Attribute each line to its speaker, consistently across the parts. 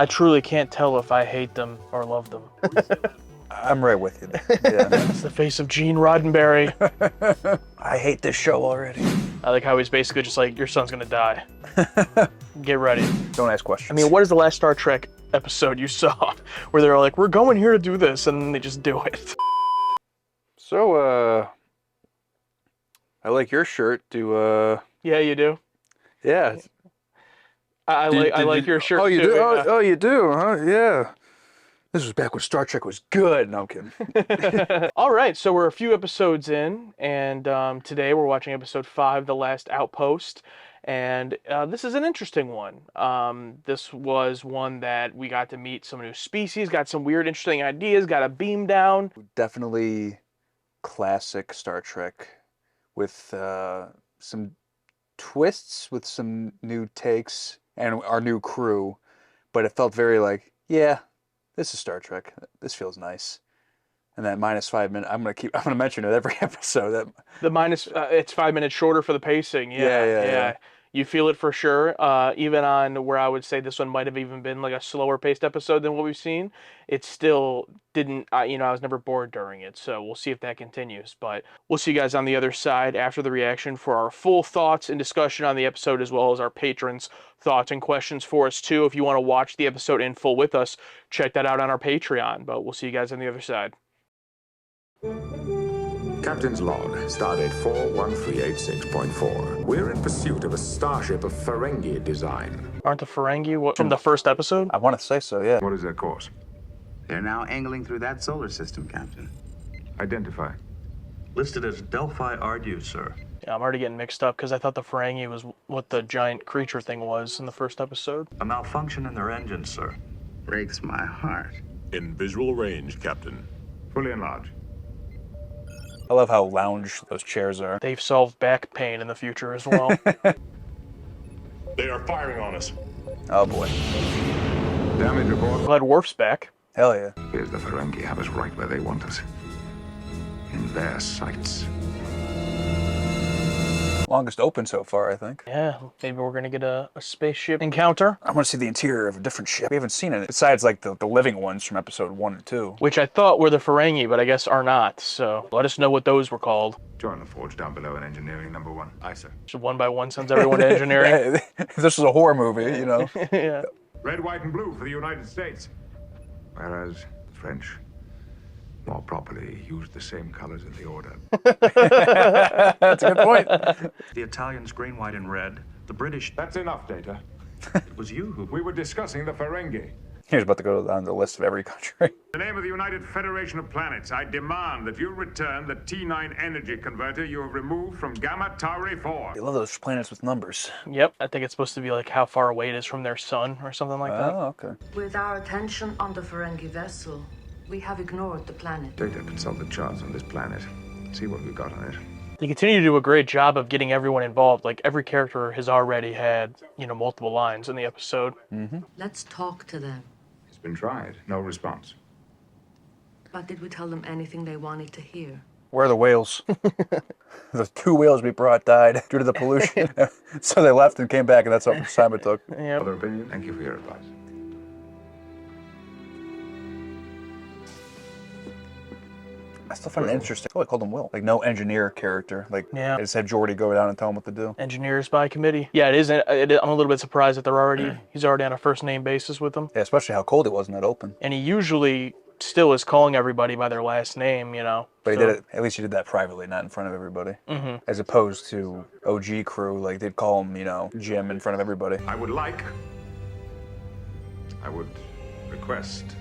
Speaker 1: I truly can't tell if I hate them or love them.
Speaker 2: I'm right with you there. Yeah.
Speaker 1: It's the face of Gene Roddenberry.
Speaker 2: I hate this show already.
Speaker 1: I like how he's basically just like, your son's gonna die. Get ready.
Speaker 2: Don't ask questions.
Speaker 1: I mean, what is the last Star Trek episode you saw where they're like, we're going here to do this, and then they just do it?
Speaker 2: So, I like your shirt.
Speaker 1: Yeah, you do.
Speaker 2: Yeah.
Speaker 1: I like your shirt
Speaker 2: Oh, you
Speaker 1: too.
Speaker 2: do?
Speaker 1: Yeah.
Speaker 2: Oh, you do, huh? Yeah. This was back when Star Trek was good. No, I'm kidding.
Speaker 1: All right, so we're a few episodes in, and today we're watching episode 5, The Last Outpost, and this is an interesting one. This was one that we got to meet some new species, got some weird, interesting ideas, got a beam down.
Speaker 2: Definitely classic Star Trek with some twists, with some new takes, and our new crew, but it felt very like, yeah, this is Star Trek. This feels nice. And that -5 minute, I'm gonna mention it every episode.
Speaker 1: It's 5 minutes shorter for the pacing. Yeah. You feel it for sure. Even on where I would say this one might have even been like a slower paced episode than what we've seen, it still didn't, I was never bored during it. So we'll see if that continues. But we'll see you guys on the other side after the reaction for our full thoughts and discussion on the episode, as well as our patrons' thoughts and questions for us too. If you want to watch the episode in full with us, check that out on our Patreon. But we'll see you guys on the other side.
Speaker 3: Captain's log, stardate 41386.4. We're in pursuit of a starship of Ferengi design.
Speaker 1: Aren't the Ferengi from the first episode?
Speaker 2: I want to say so, yeah.
Speaker 3: What is their course?
Speaker 4: They're now angling through that solar system, Captain.
Speaker 3: Identify.
Speaker 5: Listed as Delphi Ardu, sir.
Speaker 1: Yeah, I'm already getting mixed up because I thought the Ferengi was what the giant creature thing was in the first episode.
Speaker 5: A malfunction in their engine, sir.
Speaker 4: Breaks my heart.
Speaker 6: In visual range, Captain.
Speaker 3: Fully enlarged.
Speaker 2: I love how lounge those chairs are.
Speaker 1: They've solved back pain in the future as well.
Speaker 6: They are firing on us.
Speaker 2: Oh boy.
Speaker 3: Damage report.
Speaker 1: Glad Worf's back.
Speaker 2: Hell yeah.
Speaker 3: Here's the Ferengi have us right where they want us. In their sights.
Speaker 2: Longest open so far, I think.
Speaker 1: Yeah, maybe we're gonna get a spaceship encounter.
Speaker 2: I want to see the interior of a different ship. We haven't seen it, besides like the living ones from episode 1 and 2.
Speaker 1: Which I thought were the Ferengi, but I guess are not. So let us know what those were called.
Speaker 3: Join the forge down below in engineering number 1. Aye, sir.
Speaker 1: So one by one sends everyone to engineering.
Speaker 2: If this was a horror movie,
Speaker 1: Yeah.
Speaker 3: Red, white, and blue for the United States. Whereas the French, more properly, used the same colors in the order.
Speaker 2: That's a good point.
Speaker 5: The Italians green, white, and red. The British...
Speaker 3: That's enough data.
Speaker 5: It was you who...
Speaker 3: We were discussing the Ferengi.
Speaker 2: He was about to go down the list of every country.
Speaker 3: In the name of the United Federation of Planets, I demand that you return the T9 energy converter you have removed from Gamma Tauri 4.
Speaker 2: I love those planets with numbers.
Speaker 1: Yep, I think it's supposed to be like how far away it is from their sun or something like that.
Speaker 2: Oh, okay.
Speaker 7: With our attention on the Ferengi vessel, we have ignored the planet.
Speaker 3: Data consult the charts on this planet. See what we've got on it.
Speaker 1: They continue to do a great job of getting everyone involved. Like every character has already had, multiple lines in the episode.
Speaker 7: Let's talk to them.
Speaker 3: It's been tried. No response.
Speaker 7: But did we tell them anything they wanted to hear?
Speaker 2: Where are the whales? The 2 whales we brought died due to the pollution. So they left and came back, and that's how much time it took.
Speaker 1: Yep.
Speaker 3: Other opinion? Thank you for your advice.
Speaker 2: I still find it interesting. I called him Will. Like, no engineer character. Like,
Speaker 1: Yeah.
Speaker 2: I just had Geordi go down and tell him what to do.
Speaker 1: Engineers by committee. Yeah, it is. I'm a little bit surprised that he's already on a first name basis with them.
Speaker 2: Yeah, especially how cold it was in that open.
Speaker 1: And he usually still is calling everybody by their last name,
Speaker 2: But he did it, at least he did that privately, not in front of everybody. As opposed to OG crew, like, they'd call him, Jim in front of everybody.
Speaker 3: I would request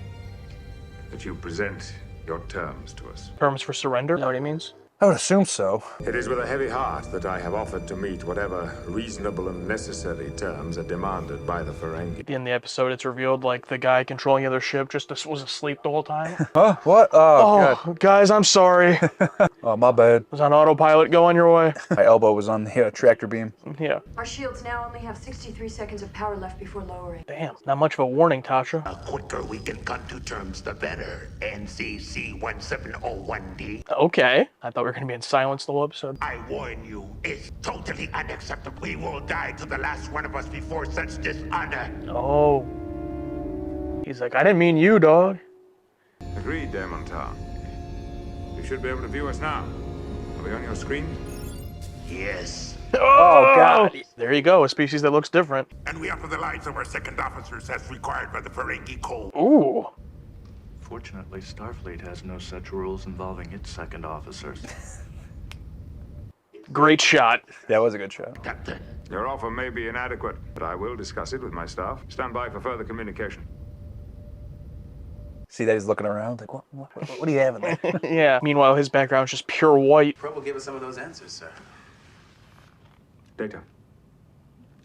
Speaker 3: that you present your terms to us.
Speaker 1: Terms for surrender? Is that what he means?
Speaker 2: I would assume so.
Speaker 3: It is with a heavy heart that I have offered to meet whatever reasonable and necessary terms are demanded by the Ferengi.
Speaker 1: At the end of the episode, it's revealed, like, the guy controlling the other ship just was asleep the whole time.
Speaker 2: Huh? What? Oh, God.
Speaker 1: Guys, I'm sorry.
Speaker 2: Oh, my bad.
Speaker 1: Was on autopilot. Go on your way.
Speaker 2: My elbow was on the tractor beam.
Speaker 1: Yeah.
Speaker 7: Our shields now only have 63 seconds of power left before lowering.
Speaker 1: Damn. Not much of a warning, Tasha.
Speaker 8: The quicker we can come to terms, the better. NCC 1701D.
Speaker 1: Okay. I thought we were going to be in silence the whole episode.
Speaker 8: I warn you, it's totally unacceptable. We will die to the last one of us before such dishonor.
Speaker 1: Oh. He's like, I didn't mean you, dog.
Speaker 3: Agreed, Demontar. You should be able to view us now. Are we on your screen?
Speaker 8: Yes.
Speaker 1: Oh, God. There you go, a species that looks different.
Speaker 8: And we offer the lives of our second officers as required by the Ferengi Code.
Speaker 1: Ooh.
Speaker 5: Fortunately, Starfleet has no such rules involving its second officers.
Speaker 1: Great shot.
Speaker 2: That was a good shot.
Speaker 8: Captain.
Speaker 3: Your offer may be inadequate, but I will discuss it with my staff. Stand by for further communication.
Speaker 2: See that he's looking around like, what do you have in there?
Speaker 1: Yeah. Meanwhile, his background's just pure white.
Speaker 4: Probe will give us some of those answers, sir.
Speaker 3: Data.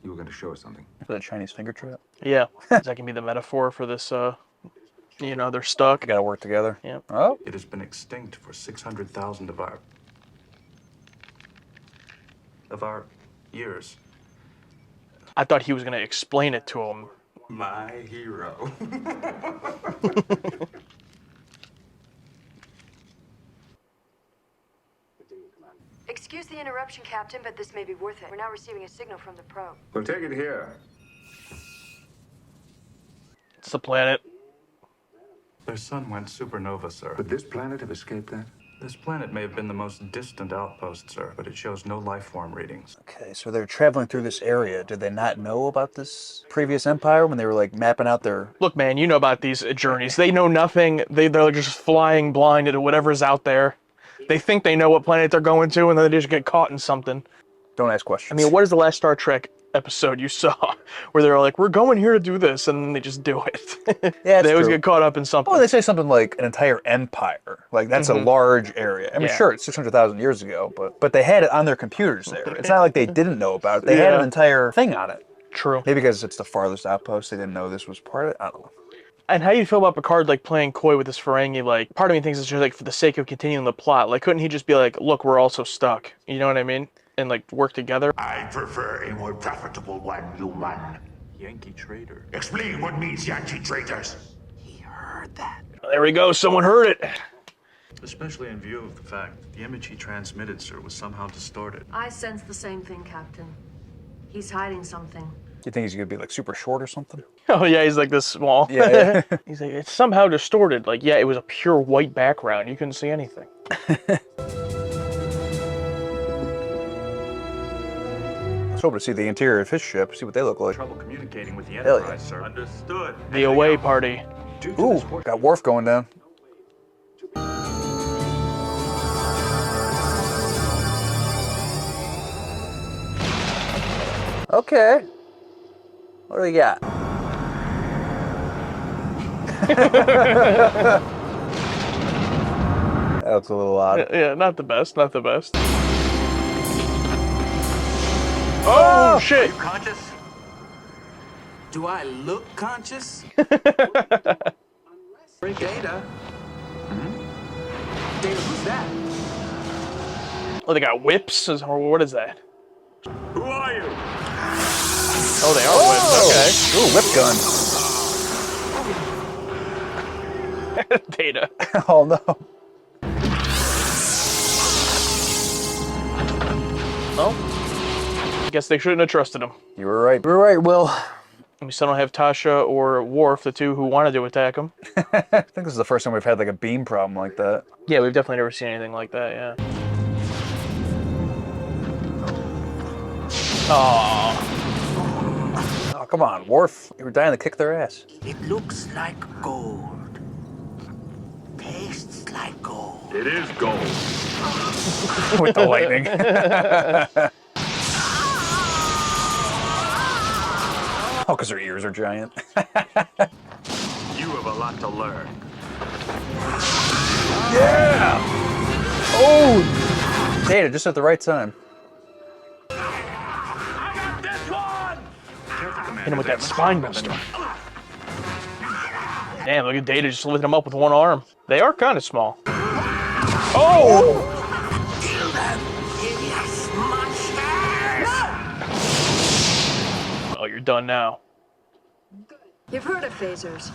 Speaker 3: You were going to show us something.
Speaker 2: For the Chinese finger trap.
Speaker 1: Yeah. That can be the metaphor for this, you know, they're stuck.
Speaker 2: They gotta work together.
Speaker 1: Yeah.
Speaker 2: Oh.
Speaker 5: It has been extinct for 600,000 of our years.
Speaker 1: I thought he was going to explain it to him.
Speaker 5: My hero.
Speaker 9: Excuse the interruption, Captain, but this may be worth it. We're now receiving a signal from the probe.
Speaker 3: We'll take it here.
Speaker 1: It's the planet.
Speaker 5: Their sun went supernova, sir.
Speaker 3: Would this planet have escaped that?
Speaker 5: This planet may have been the most distant outpost, sir, but it shows no life form readings.
Speaker 2: Okay, so they're traveling through this area. Did they not know about this previous empire when they were like mapping out their...
Speaker 1: Look, man, you know about these journeys. They know nothing. They're just flying blind into whatever's out there. They think they know what planet they're going to, and then they just get caught in something.
Speaker 2: Don't ask questions.
Speaker 1: I mean, what is the last Star Trek episode you saw where they're like, we're going here to do this, and then they just do it?
Speaker 2: Yeah,
Speaker 1: they always
Speaker 2: true.
Speaker 1: get caught up in something.
Speaker 2: Oh, they say something like an entire empire. Like, that's a large area. I mean,
Speaker 1: Yeah.
Speaker 2: sure, it's 600,000 years ago, but they had it on their computers there. It's not like they didn't know about it. They had an entire thing on it.
Speaker 1: True.
Speaker 2: Maybe because it's the farthest outpost, they didn't know this was part of it. I don't know.
Speaker 1: And how do you feel about Picard, like, playing coy with this Ferengi? Like, part of me thinks it's just, like, for the sake of continuing the plot. Like, couldn't he just be like, look, we're also stuck. You know what I mean? And, like, work together?
Speaker 8: I prefer a more profitable one, human.
Speaker 5: Yankee traitor.
Speaker 8: Explain what means Yankee traitors. He heard that.
Speaker 1: There we go. Someone heard it.
Speaker 5: Especially in view of the fact that the image he transmitted, sir, was somehow distorted.
Speaker 7: I sense the same thing, Captain. He's hiding something.
Speaker 2: You think he's gonna be like super short or something?
Speaker 1: Oh, yeah, he's, like, this small.
Speaker 2: Yeah.
Speaker 1: He's like, it's somehow distorted. Like, yeah, it was a pure white background. You couldn't see anything.
Speaker 2: I was hoping to see the interior of his ship, see what they look like.
Speaker 5: Trouble communicating with the
Speaker 2: Hell
Speaker 5: Enterprise, sir. Understood.
Speaker 1: The away party.
Speaker 5: Due to
Speaker 2: Ooh,
Speaker 5: this work-
Speaker 2: got Worf going down. Okay. What do we got? That looks a little odd.
Speaker 1: Yeah, not the best, not the best. Oh, shit!
Speaker 4: Conscious? Do I look conscious? Data? Data, who's that?
Speaker 1: Oh, they got whips? Or what is that?
Speaker 3: Who are you?
Speaker 1: Oh, they are whips, okay.
Speaker 2: Ooh, whip gun.
Speaker 1: Data.
Speaker 2: Oh no.
Speaker 1: Well, I guess they shouldn't have trusted him.
Speaker 2: You were right. You were right, Will.
Speaker 1: We still don't have Tasha or Worf, the two who wanted to attack him.
Speaker 2: I think this is the first time we've had like a beam problem like that.
Speaker 1: Yeah, we've definitely never seen anything like that, yeah. Aww.
Speaker 2: Oh, come on, Worf. You were dying to kick their ass.
Speaker 8: It looks like gold. Tastes like gold.
Speaker 3: It is gold.
Speaker 2: With the lightning. Oh, because her ears are giant.
Speaker 5: You have a lot to learn.
Speaker 2: Yeah! Oh! Data, just at the right time.
Speaker 1: Hit him with that spine buster. Damn, look at Data just lifting him up with one arm. They are kind of small. Oh! Oh, you're done now.
Speaker 9: You've heard of phasers.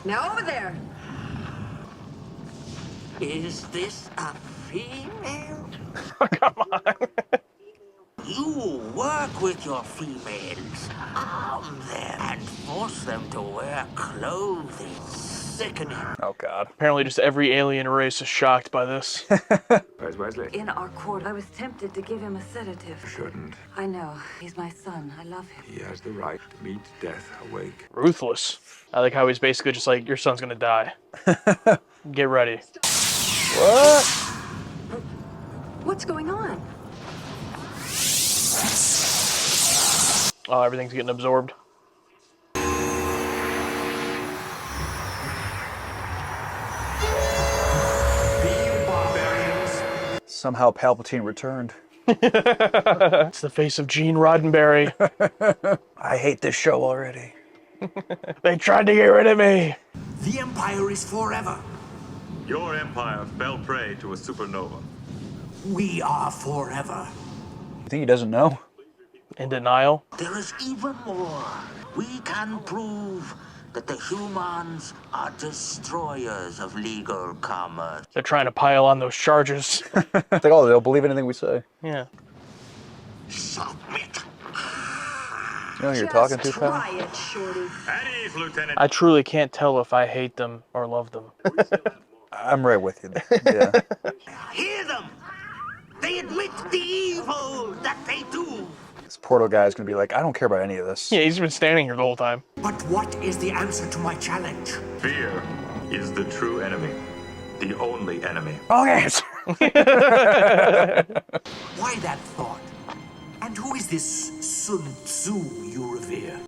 Speaker 9: Now over there.
Speaker 8: Is this a female?
Speaker 1: Come on.
Speaker 8: You work with your females, arm them, and force them to wear clothing. Sickening.
Speaker 2: Oh, God.
Speaker 1: Apparently just every alien race is shocked by this.
Speaker 3: Where's Wesley?
Speaker 7: In our court, I was tempted to give him a sedative.
Speaker 3: Shouldn't.
Speaker 7: I know. He's my son. I love him.
Speaker 3: He has the right to meet death awake.
Speaker 1: Ruthless. I like how he's basically just like, your son's gonna die. Get ready.
Speaker 2: What?
Speaker 9: What's going on?
Speaker 1: Oh, everything's getting absorbed.
Speaker 2: Somehow Palpatine returned.
Speaker 1: It's the face of Gene Roddenberry.
Speaker 2: I hate this show already.
Speaker 1: They tried to get rid of me.
Speaker 8: The Empire is forever.
Speaker 5: Your empire fell prey to a supernova.
Speaker 8: We are forever.
Speaker 2: You think he doesn't know?
Speaker 1: In denial.
Speaker 8: There is even more. We can prove that the humans are destroyers of legal commerce.
Speaker 1: They're trying to pile on those charges.
Speaker 2: It's like, oh, they'll believe anything we say.
Speaker 1: Yeah.
Speaker 8: Submit.
Speaker 2: You know who you're talking to, pal?
Speaker 7: Try it, Shorty.
Speaker 5: At ease, Lieutenant.
Speaker 1: I truly can't tell if I hate them or love them.
Speaker 2: I'm right with you. Yeah.
Speaker 8: Hear them. They admit the evil that they do.
Speaker 2: This portal guy is going to be like, I don't care about any of this.
Speaker 1: Yeah, he's been standing here the whole time.
Speaker 8: But what is the answer to my challenge?
Speaker 5: Fear is the true enemy. The only enemy.
Speaker 2: Wrong answer.
Speaker 8: Why that thought? And who is this Sun Tzu you revere?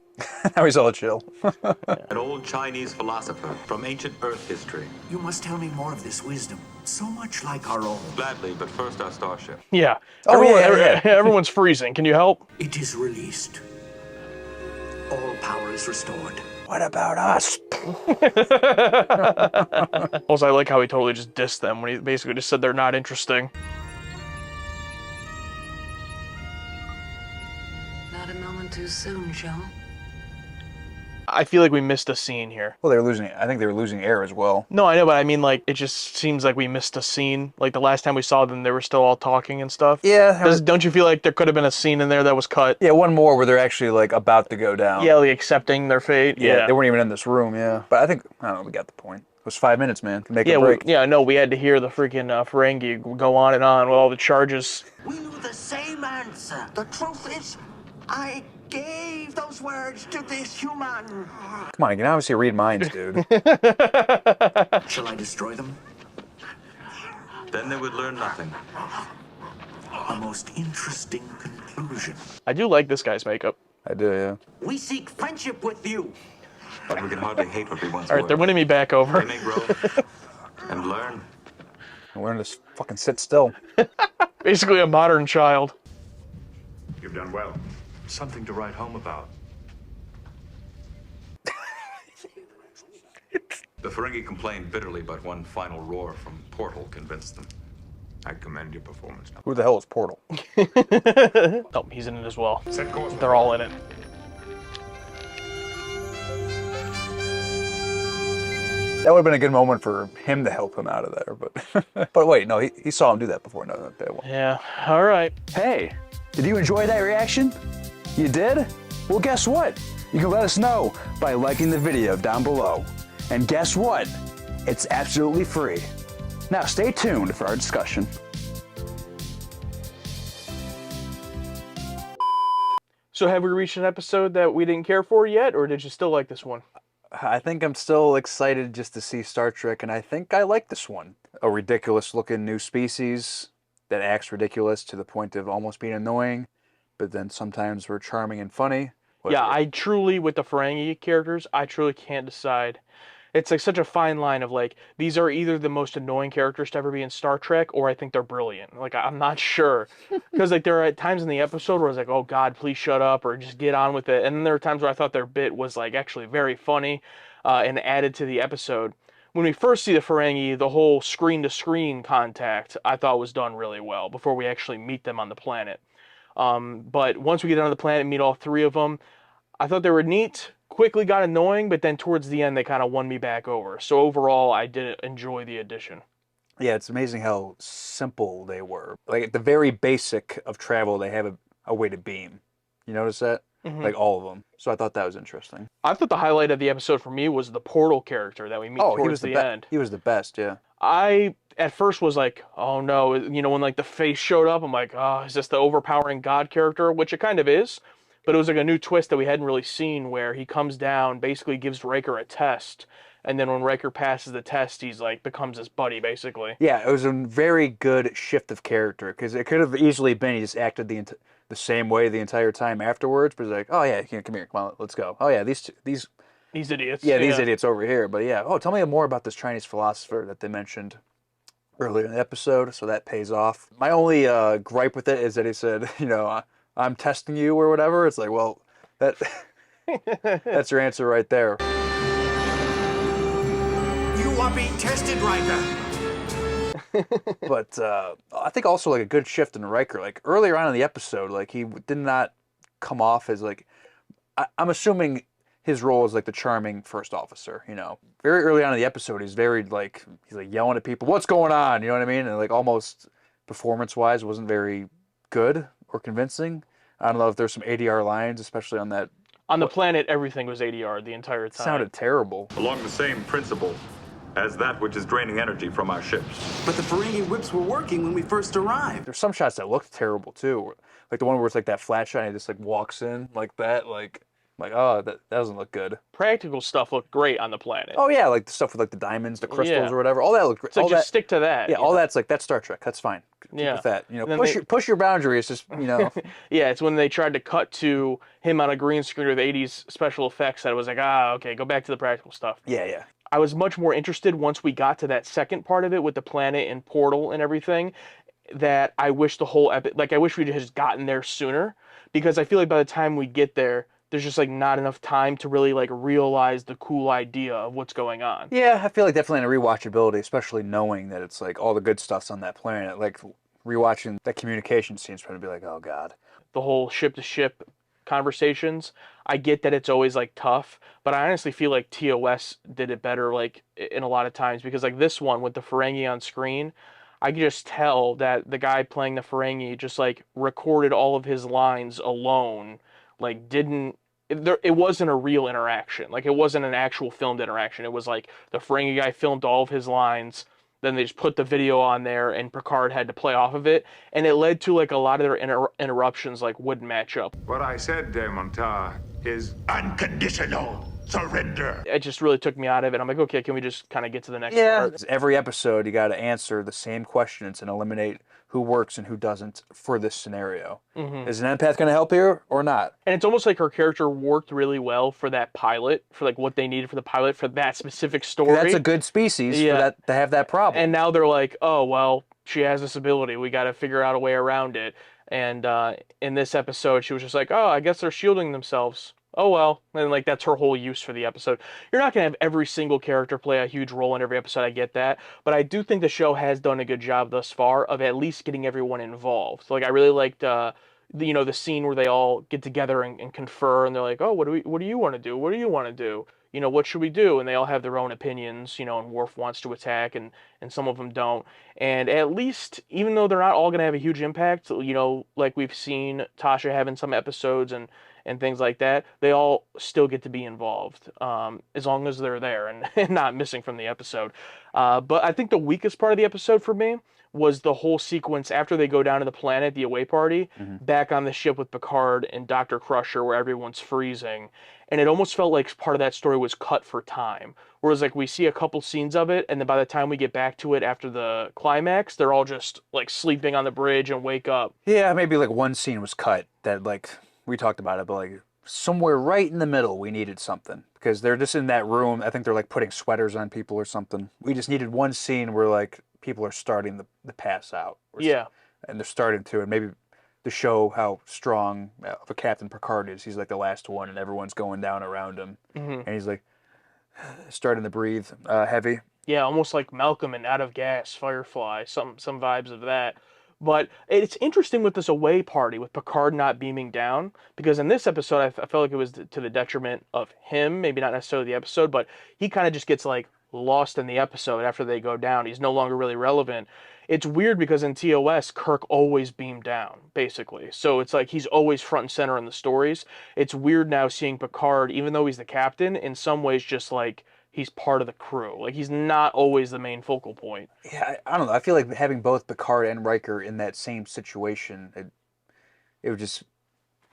Speaker 2: Now he's all chill.
Speaker 5: An old Chinese philosopher from ancient Earth history.
Speaker 8: You must tell me more of this wisdom. So much like our own.
Speaker 5: Gladly, but first our starship.
Speaker 1: Yeah.
Speaker 2: Oh, yeah.
Speaker 1: Everyone's freezing. Can you help?
Speaker 8: It is released. All power is restored.
Speaker 2: What about us?
Speaker 1: Also, I like how he totally just dissed them when he basically just said they're not interesting.
Speaker 7: Not a moment too soon, Jean.
Speaker 1: I feel like we missed a scene here.
Speaker 2: Well, I think they were losing air as well.
Speaker 1: No, I know, but I mean, like, it just seems like we missed a scene. Like, the last time we saw them, they were still all talking and stuff.
Speaker 2: Yeah.
Speaker 1: Don't you feel like there could have been a scene in there that was cut?
Speaker 2: Yeah, one more where they're actually, like, about to go down.
Speaker 1: Yeah, like, accepting their fate. Yeah.
Speaker 2: They weren't even in this room, yeah. But I don't know, we got the point. It was 5 minutes, man. Can make a break.
Speaker 1: No, we had to hear the freaking Ferengi go on and on with all the charges.
Speaker 8: We knew the same answer. The truth is, I gave those words to this human.
Speaker 2: Come on, you can obviously read minds, dude.
Speaker 8: Shall I destroy them?
Speaker 5: Then they would learn nothing.
Speaker 8: A most interesting conclusion.
Speaker 1: I do like this guy's makeup.
Speaker 2: I do, yeah.
Speaker 8: We seek friendship with you.
Speaker 5: But we can hardly hate what we once
Speaker 1: All right,
Speaker 5: were.
Speaker 1: they're winning me back over.
Speaker 5: They may grow and learn.
Speaker 2: Learn to fucking sit still.
Speaker 1: Basically a modern child.
Speaker 3: You've done well.
Speaker 5: Something to write home about. The Ferengi complained bitterly, but one final roar from Portal convinced them.
Speaker 3: I commend your performance.
Speaker 2: Who the hell is Portal?
Speaker 1: Oh, he's in it as well.
Speaker 3: Set course.
Speaker 1: They're all in it.
Speaker 2: That would have been a good moment for him to help him out of there, but but wait, no, he saw him do that before. No,
Speaker 1: Yeah, all right.
Speaker 10: Hey, did you enjoy that reaction? You did? Well, guess what? You can let us know by liking the video down below. And guess what? It's absolutely free. Now stay tuned for our discussion.
Speaker 1: So have we reached an episode that we didn't care for yet, or did you still like this one?
Speaker 2: I think I'm still excited just to see Star Trek, and I think I like this one. A ridiculous-looking new species that acts ridiculous to the point of almost being annoying, but then sometimes we're charming and funny.
Speaker 1: Yeah, I truly, with the Ferengi characters, I truly can't decide. It's like such a fine line of like, these are either the most annoying characters to ever be in Star Trek, or I think they're brilliant. Like, I'm not sure. Because like there are times in the episode where I was like, oh God, please shut up, or just get on with it. And then there are times where I thought their bit was like actually very funny and added to the episode. When we first see the Ferengi, the whole screen-to-screen contact, I thought was done really well before we actually meet them on the planet. But once we get onto the planet and meet all three of them, I thought they were neat, quickly got annoying, but then towards the end they kind of won me back over. So overall, I did enjoy the addition.
Speaker 2: Yeah, it's amazing how simple they were. Like at the very basic of travel, they have a weighted beam. You notice that?
Speaker 1: Mm-hmm.
Speaker 2: Like all of them. So I thought that was interesting.
Speaker 1: I thought the highlight of the episode for me was the Portal character that we meet towards the end.
Speaker 2: He was the best, yeah.
Speaker 1: I at first was like, oh no, when like the face showed up, I'm like, oh, is this the overpowering God character? Which it kind of is, but it was like a new twist that we hadn't really seen, where he comes down, basically gives Riker a test, and then when Riker passes the test, he's like becomes his buddy basically.
Speaker 2: Yeah, it was a very good shift of character, because it could have easily been he just acted the same way the entire time afterwards, but he's like, oh yeah, come here, come on, let's go. Oh yeah, these
Speaker 1: idiots.
Speaker 2: Yeah, these idiots over here. But yeah, tell me more about this Chinese philosopher that they mentioned earlier in the episode. So that pays off. My only gripe with it is that he said, I'm testing you or whatever. It's like, well, that's your answer right there.
Speaker 11: You are being tested, Riker.
Speaker 2: But I think also like a good shift in Riker. Like earlier on in the episode, like he did not come off as like, I'm assuming his role is like the charming first officer, Very early on in the episode, he's like yelling at people, what's going on? You know what I mean? And like almost performance-wise wasn't very good or convincing. I don't know if there's some ADR lines, especially on that.
Speaker 1: On the planet, everything was ADR the entire time.
Speaker 2: Sounded terrible.
Speaker 6: Along the same principle as that which is draining energy from our ships.
Speaker 11: But the Ferengi whips were working when we first arrived.
Speaker 2: There's some shots that looked terrible too. Like the one where it's like that flat shot and he just like walks in like that, like, oh, that doesn't look good.
Speaker 1: Practical stuff looked great on the planet.
Speaker 2: Oh yeah, like the stuff with like the diamonds, the crystals or whatever. All that looked great.
Speaker 1: So
Speaker 2: all
Speaker 1: just
Speaker 2: that,
Speaker 1: stick to that.
Speaker 2: Yeah, all that's like, that's Star Trek. That's fine. Keep with that. Push your boundaries. Just
Speaker 1: Yeah, it's when they tried to cut to him on a green screen with 80s special effects that it was like, okay, go back to the practical stuff.
Speaker 2: Yeah.
Speaker 1: I was much more interested once we got to that second part of it with the planet and portal and everything, that I wish the whole I wish we'd just gotten there sooner, because I feel like by the time we get there, there's just like not enough time to really like realize the cool idea of what's going on.
Speaker 2: Yeah, I feel like definitely in a rewatchability, especially knowing that it's like all the good stuff's on that planet. Like rewatching that communication scene's probably be like, oh god.
Speaker 1: The whole ship to ship conversations, I get that it's always like tough, but I honestly feel like TOS did it better like in a lot of times, because like this one with the Ferengi on screen, I could just tell that the guy playing the Ferengi just like recorded all of his lines alone, like it wasn't a real interaction. Like it wasn't an actual filmed interaction. It was like the Ferengi guy filmed all of his lines, then they just put the video on there and Picard had to play off of it, and it led to like a lot of their interruptions like wouldn't match up.
Speaker 3: What I said, de Montar, is unconditional surrender.
Speaker 1: It just really took me out of it. I'm like, okay, can we just kind of get to the next part?
Speaker 2: Every episode you got to answer the same questions and eliminate who works and who doesn't for this scenario. Mm-hmm. Is an empath going to help here or not?
Speaker 1: And it's almost like her character worked really well for that pilot, for like what they needed for the pilot for that specific story.
Speaker 2: That's a good species for that to have that problem.
Speaker 1: And now they're like, oh, well, she has this ability. We got to figure out a way around it. And in this episode, she was just like, oh, I guess they're shielding themselves. Oh, well. And like that's her whole use for the episode. You're not going to have every single character play a huge role in every episode. I get that. But I do think the show has done a good job thus far of at least getting everyone involved. Like I really liked the scene where they all get together and confer, and they're like, oh, what do you want to do? What do you want to do? What should we do? And they all have their own opinions, and Worf wants to attack and some of them don't. And at least, even though they're not all going to have a huge impact, like we've seen Tasha have in some episodes and things like that, they all still get to be involved, as long as they're there and not missing from the episode. But I think the weakest part of the episode for me was the whole sequence after they go down to the planet, the away party, back on the ship with Picard and Dr. Crusher where everyone's freezing. And it almost felt like part of that story was cut for time. Whereas like we see a couple scenes of it, and then by the time we get back to it after the climax, they're all just like sleeping on the bridge and wake up.
Speaker 2: Yeah, maybe like one scene was cut that like, we talked about it, but like somewhere right in the middle we needed something. Because they're just in that room, I think they're like putting sweaters on people or something. We just needed one scene where like people are starting to pass out.
Speaker 1: Yeah.
Speaker 2: And they're starting to, and maybe to show how strong of a Captain Picard is. He's like the last one and everyone's going down around him. Mm-hmm. And he's like starting to breathe heavy.
Speaker 1: Yeah, almost like Malcolm in Out of Gas, Firefly, some vibes of that. But it's interesting with this away party with Picard not beaming down, because in this episode I felt like it was to the detriment of him, maybe not necessarily the episode, but he kind of just gets like lost in the episode after they go down. He's no longer really relevant. it's weird because in TOS, Kirk always beamed down, basically. So it's like he's always front and center in the stories. It's weird now seeing Picard, even though he's the captain, in some ways just like he's part of the crew. Like he's not always the main focal point.
Speaker 2: Yeah, I don't know. I feel like having both Picard and Riker in that same situation, it would just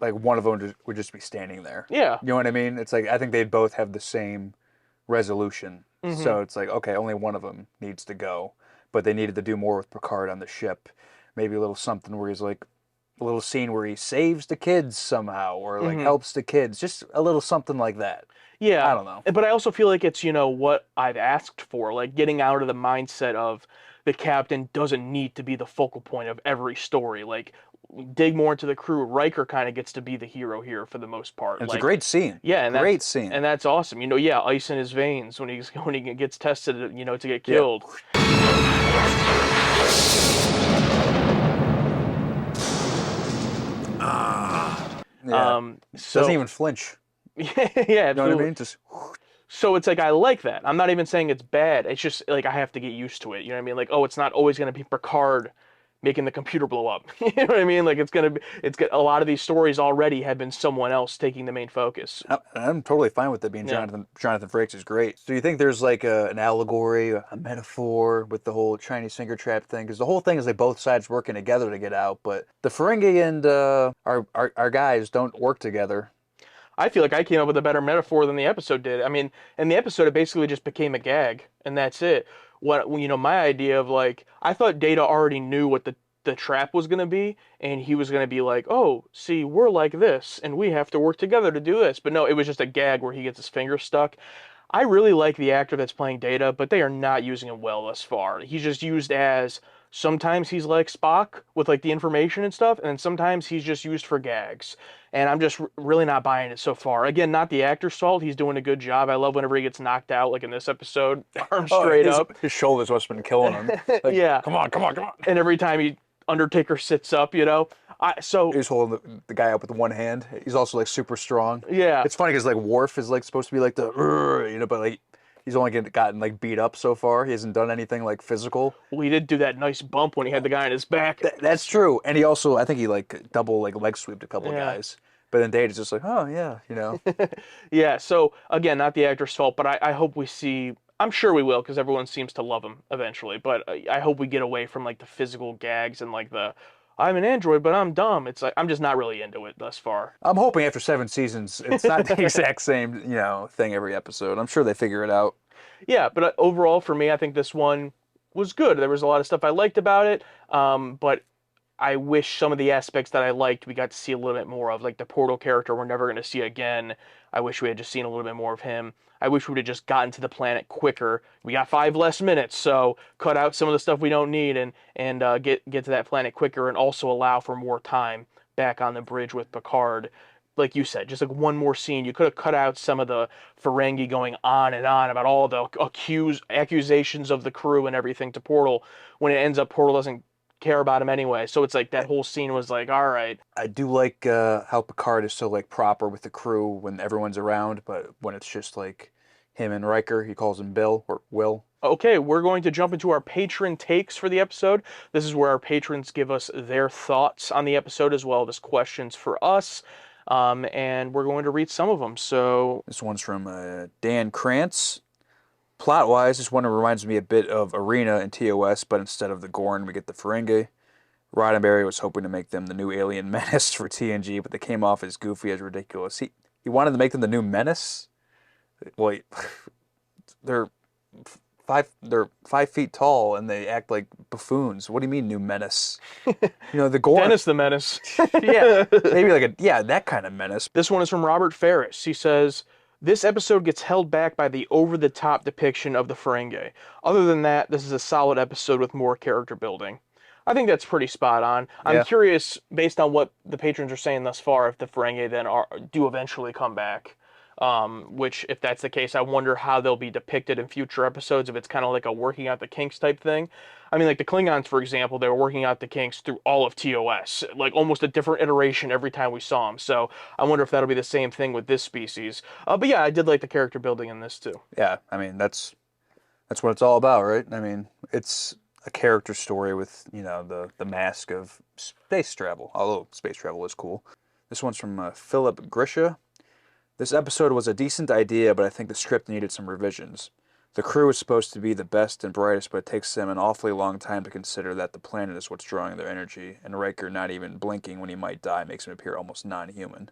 Speaker 2: like one of them would just be standing there.
Speaker 1: Yeah.
Speaker 2: You know what I mean? It's like I think they'd both have the same resolution. So it's like, okay, only one of them needs to go. But they needed to do more with Picard on the ship. Maybe a little something where he's like, a little scene where he saves the kids somehow or like helps the kids. Just a little something like that.
Speaker 1: Yeah.
Speaker 2: I don't know.
Speaker 1: But I also feel like it's, what I've asked for, like getting out of the mindset of the captain doesn't need to be the focal point of every story. Like dig more into the crew. Riker kind of gets to be the hero here for the most part.
Speaker 2: It's
Speaker 1: like,
Speaker 2: a great scene.
Speaker 1: Yeah, and
Speaker 2: great scene.
Speaker 1: And that's awesome. Ice in his veins when he gets tested, to get killed.
Speaker 2: Doesn't even flinch.
Speaker 1: Yeah, absolutely.
Speaker 2: You know what I mean? Just
Speaker 1: so it's like I like that. I'm not even saying it's bad. It's just like I have to get used to it. You know what I mean? Like, it's not always going to be Picard making the computer blow up. You know what I mean? Like a lot of these stories already have been someone else taking the main focus.
Speaker 2: I'm totally fine with it being Jonathan Frakes is great. So you think there's like an allegory, a metaphor with the whole Chinese finger trap thing? Because the whole thing is like both sides working together to get out, but the Ferengi and our guys don't work together.
Speaker 1: I feel like I came up with a better metaphor than the episode did. I mean, in the episode, it basically just became a gag, and that's it. My idea of like, I thought Data already knew what the trap was going to be, and he was going to be like, oh, see, we're like this, and we have to work together to do this. But no, it was just a gag where he gets his finger stuck. I really like the actor that's playing Data, but they are not using him well thus far. He's just used as, sometimes he's like Spock with like the information and stuff, and then sometimes he's just used for gags. And I'm just really not buying it so far. Again, not the actor's fault. He's doing a good job. I love whenever he gets knocked out, like in this episode, arms straight up.
Speaker 2: His shoulders must have been killing him. Like,
Speaker 1: yeah.
Speaker 2: Come on.
Speaker 1: And every time Undertaker sits up,
Speaker 2: he's holding the guy up with one hand. He's also like super strong.
Speaker 1: Yeah.
Speaker 2: It's funny because like Worf is like supposed to be like the, but like he's only gotten like beat up so far. He hasn't done anything like physical.
Speaker 1: Well, he did do that nice bump when he had the guy on his back.
Speaker 2: That's true. And he also, I think he like double like leg sweeped a couple of guys. But then Data's just like, oh yeah,
Speaker 1: Yeah. So again, not the actor's fault, but I hope we see. I'm sure we will because everyone seems to love him eventually. But I hope we get away from like the physical gags and like I'm an android, but I'm dumb. It's like I'm just not really into it thus far.
Speaker 2: I'm hoping after 7 seasons, it's not the exact same thing every episode. I'm sure they figure it out.
Speaker 1: Yeah, but overall for me, I think this one was good. There was a lot of stuff I liked about it, but I wish some of the aspects that I liked we got to see a little bit more of, like the Portal character we're never going to see again. I wish we had just seen a little bit more of him. I wish we would have just gotten to the planet quicker. We got 5 less minutes, so cut out some of the stuff we don't need and get to that planet quicker, and also allow for more time back on the bridge with Picard. Like you said, just like one more scene. You could have cut out some of the Ferengi going on and on about all the accusations of the crew and everything to Portal, when it ends up Portal doesn't care about him anyway. So it's like that whole scene was like, all right.
Speaker 2: I do like how Picard is so like proper with the crew when everyone's around, but when it's just like him and Riker, he calls him Bill or Will.
Speaker 1: Okay, we're going to jump into our patron takes for the episode. This is where our patrons give us their thoughts on the episode as well as questions for us. And we're going to read some of them. So
Speaker 2: this one's from Dan Krantz. Plot-wise, this one reminds me a bit of Arena and TOS, but instead of the Gorn, we get the Ferengi. Roddenberry was hoping to make them the new alien menace for TNG, but they came off as goofy as ridiculous. He wanted to make them the new menace? Well, they're 5 feet tall and they act like buffoons. What do you mean, new menace? The Gorn.
Speaker 1: Dennis the Menace.
Speaker 2: Yeah, maybe like that kind of menace.
Speaker 1: This one is from Robert Ferris. He says, this episode gets held back by the over-the-top depiction of the Ferengi. Other than that, this is a solid episode with more character building. I think that's pretty spot on. I'm curious, based on what the patrons are saying thus far, if the Ferengi then do eventually come back. Which, if that's the case, I wonder how they'll be depicted in future episodes, if it's kind of like a working out the kinks type thing. I mean, like the Klingons, for example, they were working out the kinks through all of TOS, like almost a different iteration every time we saw them. So I wonder if that'll be the same thing with this species. But yeah, I did like the character building in this too.
Speaker 2: Yeah, I mean, that's what it's all about, right? I mean, it's a character story with, you know, the mask of space travel, although space travel is cool. This one's from Philip Grisha. This episode was a decent idea, but I think the script needed some revisions. The crew is supposed to be the best and brightest, but it takes them an awfully long time to consider that the planet is what's drawing their energy, and Riker not even blinking when he might die makes him appear almost non-human.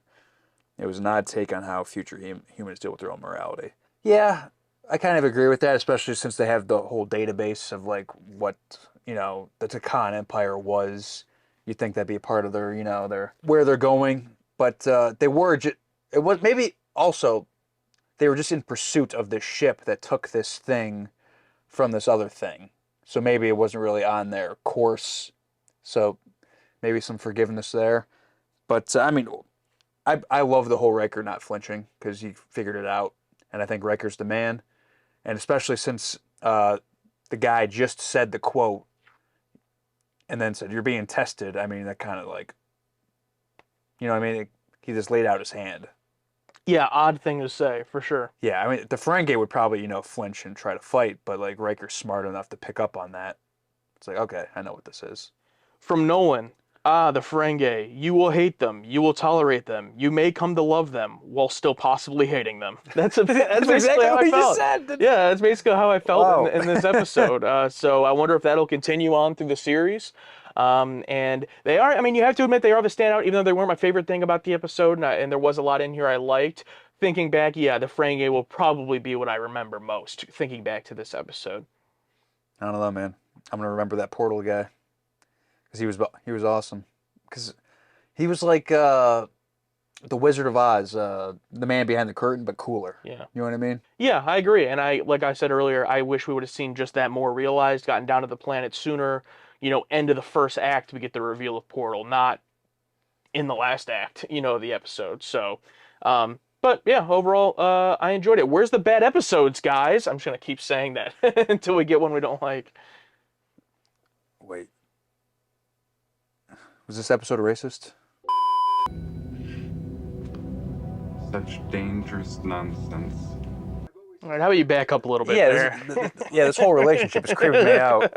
Speaker 2: It was an odd take on how future humans deal with their own morality. Yeah, I kind of agree with that, especially since they have the whole database of, like, what, you know, the Takan Empire was. You'd think that'd be a part of their, you know, where they're going. But they were just, it was maybe also, they were just in pursuit of this ship that took this thing from this other thing. So maybe it wasn't really on their course. So maybe some forgiveness there. But, I mean, I love the whole Riker not flinching, because he figured it out. And I think Riker's the man. And especially since the guy just said the quote and then said, "You're being tested." I mean, that kind of like, you know what I mean? He just laid out his hand.
Speaker 1: Yeah, odd thing to say, for sure.
Speaker 2: Yeah, I mean, the Ferengi would probably, you know, flinch and try to fight, but, like, Riker's smart enough to pick up on that. It's like, okay, I know what this is.
Speaker 1: From Nolan, the Ferengi, you will hate them, you will tolerate them, you may come to love them while still possibly hating them. That's basically
Speaker 2: exactly
Speaker 1: how
Speaker 2: what
Speaker 1: I
Speaker 2: you
Speaker 1: felt.
Speaker 2: said.
Speaker 1: Yeah, that's basically how I felt
Speaker 2: Wow.
Speaker 1: in this episode. So I wonder if that'll continue on through the series. And they are, I mean, you have to admit they are the standout, even though they weren't my favorite thing about the episode, and there was a lot in here I liked. Thinking back, yeah, the Ferengi will probably be what I remember most, thinking back to this episode.
Speaker 2: I don't know, man. I'm going to remember that Portal guy. Because he was awesome. Because he was like the Wizard of Oz, the man behind the curtain, but cooler.
Speaker 1: Yeah.
Speaker 2: You know what I mean?
Speaker 1: Yeah, I agree. And like I said earlier, I wish we would have seen just that more realized, gotten down to the planet sooner. You know, end of the first act, we get the reveal of Portal, not in the last act, you know, of the episode. So, but yeah, overall, I enjoyed it. Where's the bad episodes, guys? I'm just going to keep saying that until we get one we don't like.
Speaker 2: Wait. Was this episode racist?
Speaker 12: Such dangerous nonsense.
Speaker 1: All right, how about you back up a little bit
Speaker 2: Yeah,
Speaker 1: there?
Speaker 2: this whole relationship is creeping me out.